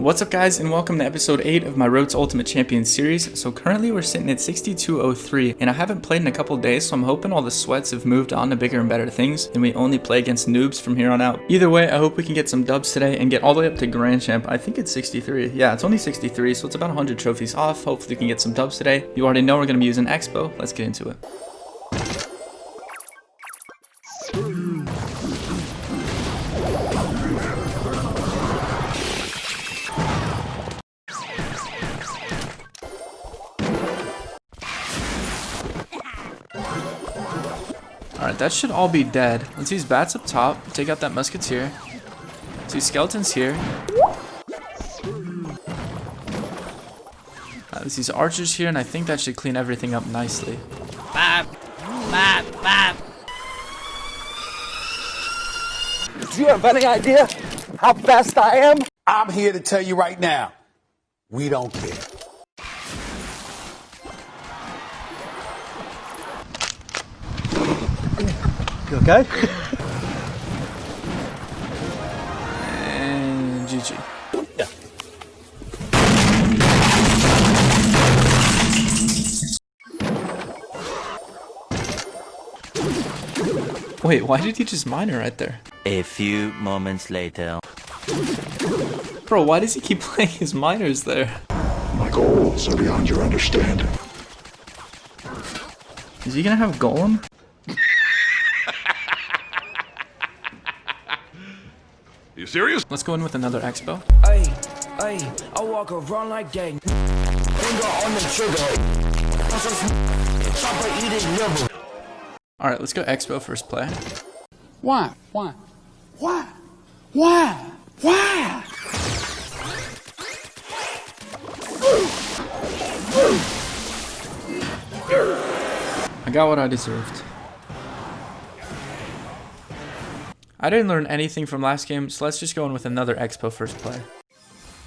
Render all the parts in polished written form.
What's up guys, and welcome to episode 8 of my Road to Ultimate Champion series. So currently we're sitting at 6203 and I haven't played in a couple days, so I'm hoping all the sweats have moved on to bigger and better things and we only play against noobs from here on out. Either way, I hope we can get some dubs today and get all the way up to Grand Champ. I think it's 63. Yeah, it's only 63, so it's about 100 trophies off. Hopefully we can get some dubs today. You already know we're going to be using Xbow. Let's get into it. Alright, that should all be dead. Let's use bats up top. Take out that musketeer. Let's use skeletons here. Let's use archers here, and I think that should clean everything up nicely. Barb! Barb! Barb! Do you have any idea how fast I am? I'm here to tell you right now, we don't care. You okay? And GG. Yeah. Wait, why did he just mine her right there? A few moments later. Bro, why does he keep playing his miners there? My goals are beyond your understanding. Is he gonna have golem? You serious? Let's go in with another Xbow. Ay, ay, I walk around like that. Finger on the trigger. Chopper eating liver. Alright, let's go Xbow first play. Why? Why? Why? Why? Why? I got what I deserved. I didn't learn anything from last game, so let's just go in with another Xbow first play.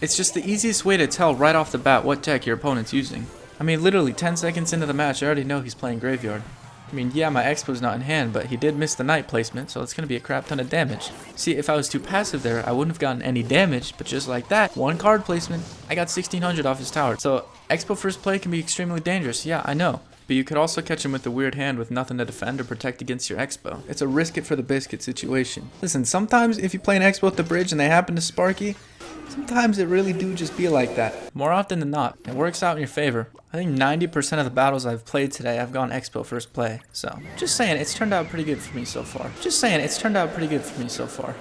It's just the easiest way to tell right off the bat what tech your opponent's using. I mean, literally 10 seconds into the match, I already know he's playing Graveyard. I mean, yeah, my Xbow's not in hand, but he did miss the knight placement, so it's going to be a crap ton of damage. See, if I was too passive there, I wouldn't have gotten any damage, but just like that, one card placement, I got 1600 off his tower. So, Xbow first play can be extremely dangerous, yeah, I know. But you could also catch him with a weird hand with nothing to defend or protect against your Xbow. It's a risk it for the biscuit situation. Listen, sometimes if you play an Xbow at the bridge and they happen to SPARKY, sometimes it really do just be like that. More often than not, it works out in your favor. I think 90% of the battles I've played today, I've gone Xbow first play. So, just saying, it's turned out pretty good for me so far.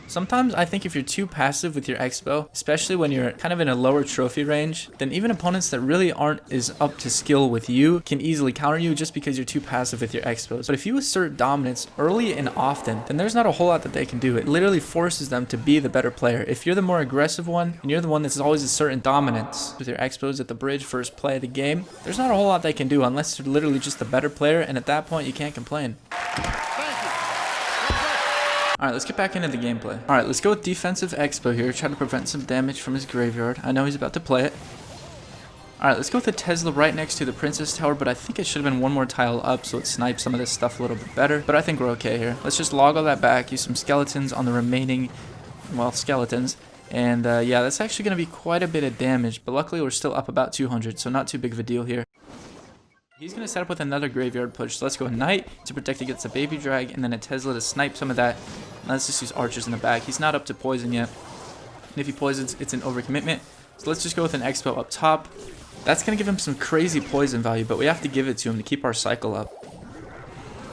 Sometimes I think if you're too passive with your Xbow, especially when you're kind of in a lower trophy range, then even opponents that really aren't as up to skill with you can easily counter you just because you're too passive with your Xbows. But if you assert dominance early and often, then there's not a whole lot that they can do. It literally forces them to be the better player. If you're the more aggressive one, and you're the one that's always asserting dominance with your Xbows at the bridge first play of the game, there's not a whole lot they can do unless they're literally just the better player, and at that point you can't complain. Alright, let's get back into the gameplay. Alright, let's go with defensive Xbow here, try to prevent some damage from his graveyard. I know he's about to play it. Alright, let's go with the Tesla right next to the Princess Tower, but I think it should have been one more tile up so it snipes some of this stuff a little bit better. But I think we're okay here. Let's just log all that back, use some skeletons on the remaining, well, skeletons. And yeah, that's actually going to be quite a bit of damage, but luckily we're still up about 200, so not too big of a deal here. He's going to set up with another graveyard push, so let's go Knight to protect against a baby drag, and then a Tesla to snipe some of that. Let's just use archers in the back. He's not up to poison yet, and if he poisons, it's an overcommitment. So let's just go with an Xbow up top. That's going to give him some crazy poison value, but we have to give it to him to keep our cycle up.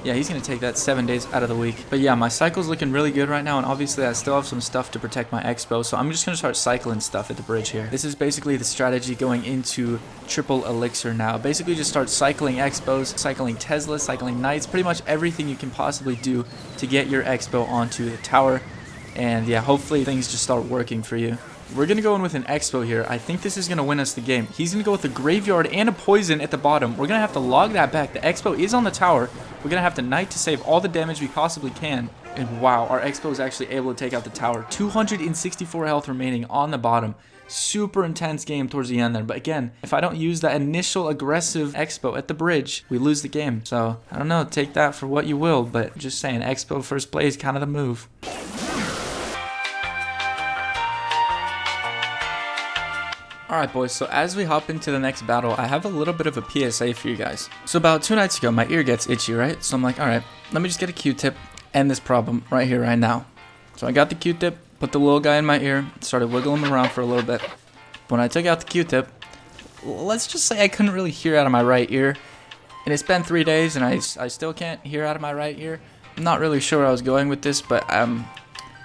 Yeah, he's going to take that 7 days out of the week. But yeah, my cycle's looking really good right now, and obviously I still have some stuff to protect my Xbow, so I'm just going to start cycling stuff at the bridge here. This is basically the strategy going into triple elixir now. Basically just start cycling Xbows, cycling Teslas, cycling Knights, pretty much everything you can possibly do to get your Xbow onto the tower. And yeah, hopefully things just start working for you. We're going to go in with an Xbow here. I think this is going to win us the game. He's going to go with a graveyard and a poison at the bottom. We're going to have to log that back. The Xbow is on the tower. We're going to have to Knight to save all the damage we possibly can. And wow, our Xbow is actually able to take out the tower. 264 health remaining on the bottom. Super intense game towards the end there. But again, if I don't use that initial aggressive Xbow at the bridge, we lose the game. So, I don't know. Take that for what you will. But just saying, Xbow first play is kind of the move. Alright boys, so as we hop into the next battle, I have a little bit of a PSA for you guys. So about 2 nights ago, my ear gets itchy, right? So I'm like, alright, let me just get a Q-tip, end this problem right here, right now. So I got the Q-tip, put the little guy in my ear, started wiggling him around for a little bit. When I took out the Q-tip, let's just say I couldn't really hear out of my right ear. And it's been 3 days and I still can't hear out of my right ear. I'm not really sure where I was going with this, but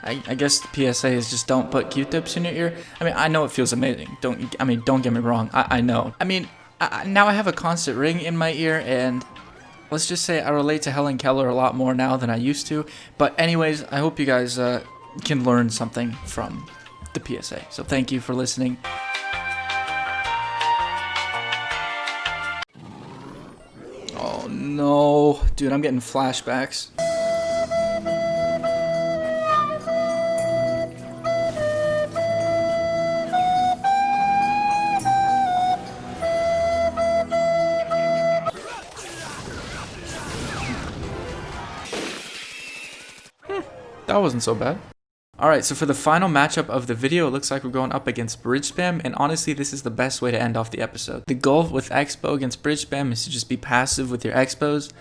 I guess the PSA is just don't put Q-tips in your ear. I mean, I know it feels amazing. Don't get me wrong. I know. I mean, now I have a constant ring in my ear, and let's just say I relate to Helen Keller a lot more now than I used to. But anyways, I hope you guys can learn something from the PSA. So thank you for listening. Oh no, dude, I'm getting flashbacks. That wasn't so bad. Alright, so for the final matchup of the video, it looks like we're going up against bridge spam, and honestly, this is the best way to end off the episode. The goal with Xbow against bridge spam is to just be passive with your Xbows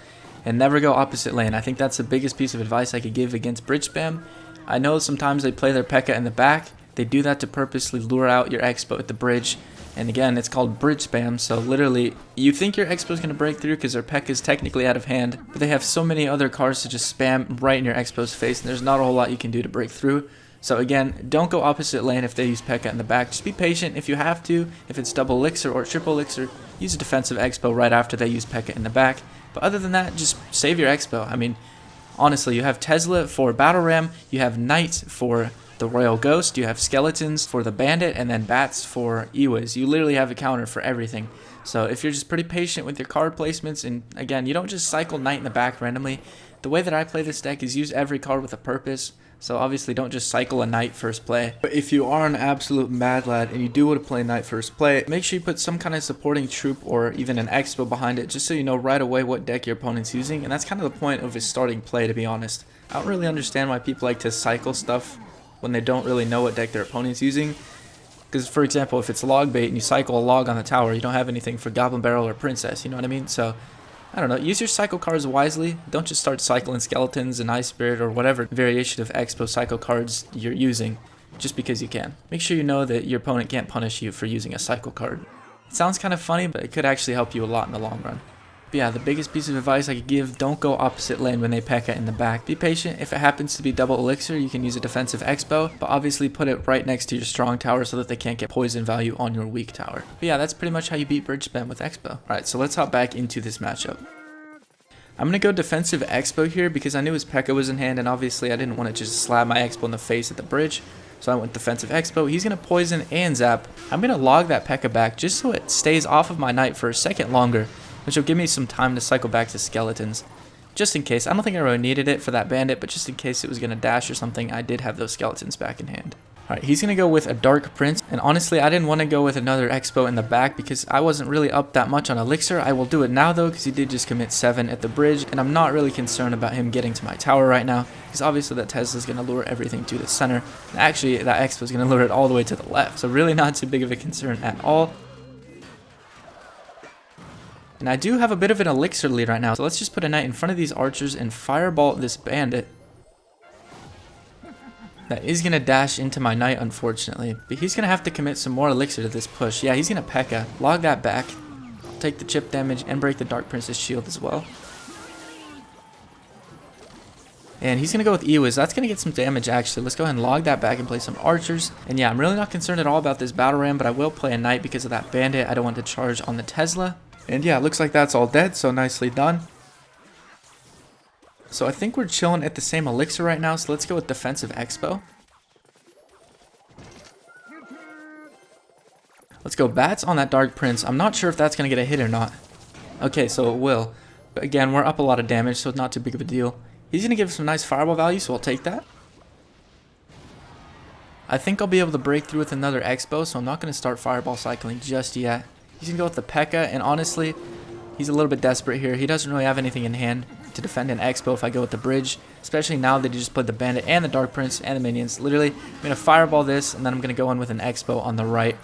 and never go opposite lane. I think that's the biggest piece of advice I could give against bridge spam. I know sometimes they play their pekka in the back. They do that to purposely lure out your Xbow at the bridge. And again, it's called bridge spam, so literally, you think your Xbow is going to break through because their pekka is technically out of hand, but they have so many other cards to just spam right in your Xbow's face, and there's not a whole lot you can do to break through. So again, don't go opposite lane if they use pekka in the back. Just be patient if you have to. If it's double elixir or triple elixir, use a defensive Xbow right after they use pekka in the back. But other than that, just save your Xbow. I mean, honestly, you have Tesla for Battle Ram, you have Knight for the Royal Ghost, you have Skeletons for the Bandit, and then Bats for Ewas. You literally have a counter for everything. So if you're just pretty patient with your card placements, and again, you don't just cycle Knight in the back randomly. The way that I play this deck is use every card with a purpose. So obviously don't just cycle a Knight first play. But if you are an absolute mad lad and you do want to play Knight first play, make sure you put some kind of supporting troop or even an Xbow behind it, just so you know right away what deck your opponent's using. And that's kind of the point of his starting play, to be honest. I don't really understand why people like to cycle stuff when they don't really know what deck their opponent's using. Because, for example, if it's log bait and you cycle a log on the tower, you don't have anything for Goblin Barrel or Princess, you know what I mean? So, I don't know, use your cycle cards wisely. Don't just start cycling Skeletons and Ice Spirit or whatever variation of Xbow cycle cards you're using just because you can. Make sure you know that your opponent can't punish you for using a cycle card. It sounds kind of funny, but it could actually help you a lot in the long run. But yeah, the biggest piece of advice I could give, don't go opposite lane when they pekka in the back. Be patient. If it happens to be double elixir, you can use a defensive Xbow, but obviously put it right next to your strong tower so that they can't get poison value on your weak tower. But yeah, that's pretty much how you beat bridge spam with Xbow. Alright, so let's hop back into this matchup. I'm going to go defensive Xbow here because I knew his pekka was in hand, and obviously I didn't want to just slap my Xbow in the face at the bridge. So I went defensive Xbow. He's going to poison and zap. I'm going to log that pekka back just so it stays off of my Knight for a second longer, which will give me some time to cycle back to Skeletons. Just in case. I don't think I really needed it for that Bandit, but just in case it was going to dash or something, I did have those Skeletons back in hand. Alright, he's going to go with a Dark Prince, and honestly, I didn't want to go with another Xbow in the back because I wasn't really up that much on Elixir. I will do it now though because he did just commit 7 at the bridge, and I'm not really concerned about him getting to my tower right now because obviously that Tesla's going to lure everything to the center, and actually that Xbow's going to lure it all the way to the left, so really not too big of a concern at all. And I do have a bit of an Elixir lead right now, so let's just put a Knight in front of these archers and fireball this Bandit. That is going to dash into my Knight, unfortunately. But he's going to have to commit some more Elixir to this push. Yeah, he's going to pekka. Log that back. Take the chip damage and break the Dark Prince's shield as well. And he's going to go with Ewas. That's going to get some damage, actually. Let's go ahead and log that back and play some archers. And yeah, I'm really not concerned at all about this Battle Ram, but I will play a Knight because of that Bandit. I don't want to charge on the Tesla. And yeah, it looks like that's all dead, so nicely done. So I think we're chilling at the same Elixir right now, so let's go with defensive Xbow. Let's go Bats on that Dark Prince. I'm not sure if that's going to get a hit or not. Okay, so it will. But again, we're up a lot of damage, so it's not too big of a deal. He's going to give some nice fireball value, so I'll take that. I think I'll be able to break through with another Xbow, so I'm not going to start fireball cycling just yet. He's going to go with the pekka, and honestly, he's a little bit desperate here. He doesn't really have anything in hand to defend an Xbow if I go with the bridge, especially now that he just played the Bandit and the Dark Prince and the minions. Literally, I'm going to fireball this, and then I'm going to go in with an Xbow on the right.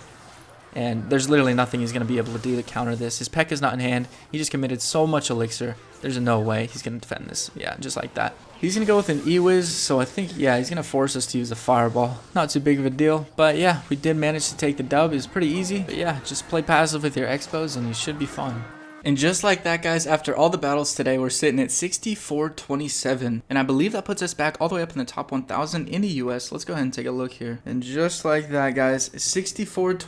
And there's literally nothing he's going to be able to do to counter this. His pekka is not in hand. He just committed so much elixir. There's no way he's going to defend this. Yeah, just like that. He's going to go with an E-Wiz, so I think, yeah, he's going to force us to use a fireball. Not too big of a deal, but yeah, we did manage to take the dub. It was pretty easy, but yeah, just play passive with your Xbows and you should be fine. And just like that, guys, after all the battles today, we're sitting at 64-27. And I believe that puts us back all the way up in the top 1,000 in the US. Let's go ahead and take a look here. And just like that, guys, 64-27,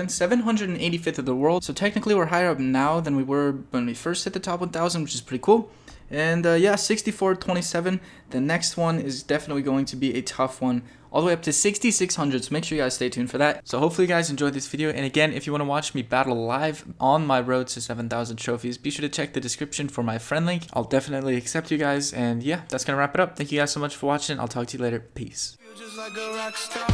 785th of the world. So technically, we're higher up now than we were when we first hit the top 1,000, which is pretty cool. And yeah, 64-27. The next one is definitely going to be a tough one, all the way up to 6,600. So make sure you guys stay tuned for that. So hopefully you guys enjoyed this video. And again, if you want to watch me battle live on my road to 7,000 trophies, be sure to check the description for my friend link. I'll definitely accept you guys. And yeah, that's gonna wrap it up. Thank you guys so much for watching. I'll talk to you later. Peace. Just like a rock star.